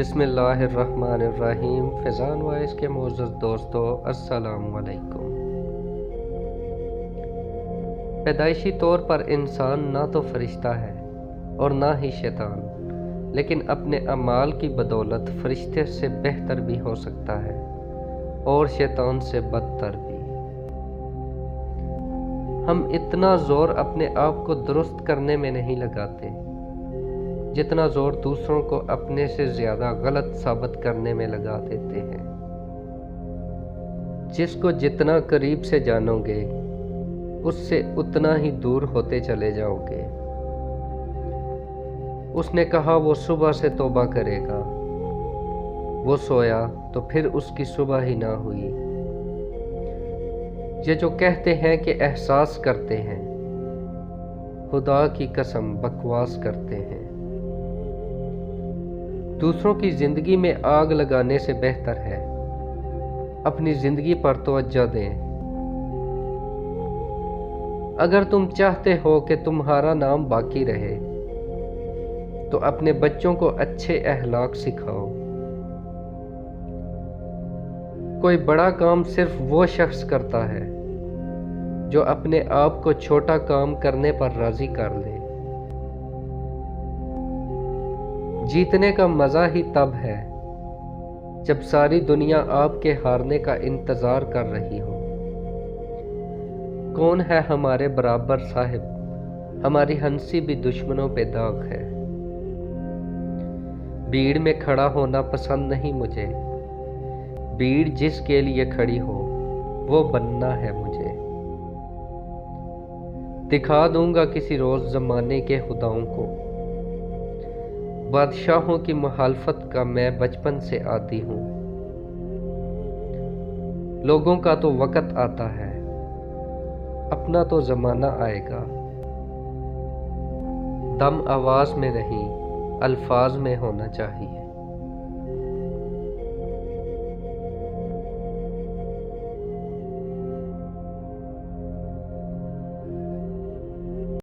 बिस्मिल्लाहिर्रहमानिर्रहीम। फ़ैज़ान वॉइस के मोअज़्ज़ज़ दोस्तों, अस्सलामु अलैकुम। पैदाइशी तौर पर इंसान ना तो फरिश्ता है और ना ही शैतान, लेकिन अपने अमाल की बदौलत फरिश्ते से बेहतर भी हो सकता है और शैतान से बदतर भी। हम इतना ज़ोर अपने आप को दुरुस्त करने में नहीं लगाते जितना ज़ोर दूसरों को अपने से ज़्यादा गलत साबित करने में लगा देते हैं। जिसको जितना करीब से जानोगे उससे उतना ही दूर होते चले जाओगे। उसने कहा वो सुबह से तौबा करेगा, वो सोया तो फिर उसकी सुबह ही ना हुई। ये जो कहते हैं कि एहसास करते हैं, खुदा की कसम बकवास करते हैं। दूसरों की ज़िंदगी में आग लगाने से बेहतर है अपनी ज़िंदगी पर तवज्जो दें। अगर तुम चाहते हो कि तुम्हारा नाम बाकी रहे तो अपने बच्चों को अच्छे अखलाक सिखाओ। कोई बड़ा काम सिर्फ वो शख्स करता है जो अपने आप को छोटा काम करने पर राज़ी कर ले। जीतने का मज़ा ही तब है जब सारी दुनिया आपके हारने का इंतज़ार कर रही हो। कौन है हमारे बराबर साहिब, हमारी हंसी भी दुश्मनों पे दाग है। भीड़ में खड़ा होना पसंद नहीं मुझे, भीड़ जिसके लिए खड़ी हो वो बनना है मुझे। दिखा दूंगा किसी रोज़ ज़माने के खुदाओं को, बादशाहों की मुखालफत का मैं बचपन से आदी हूँ। लोगों का तो वक़्त आता है, अपना तो ज़माना आएगा। दम आवाज़ में नहीं अल्फाज में होना चाहिए।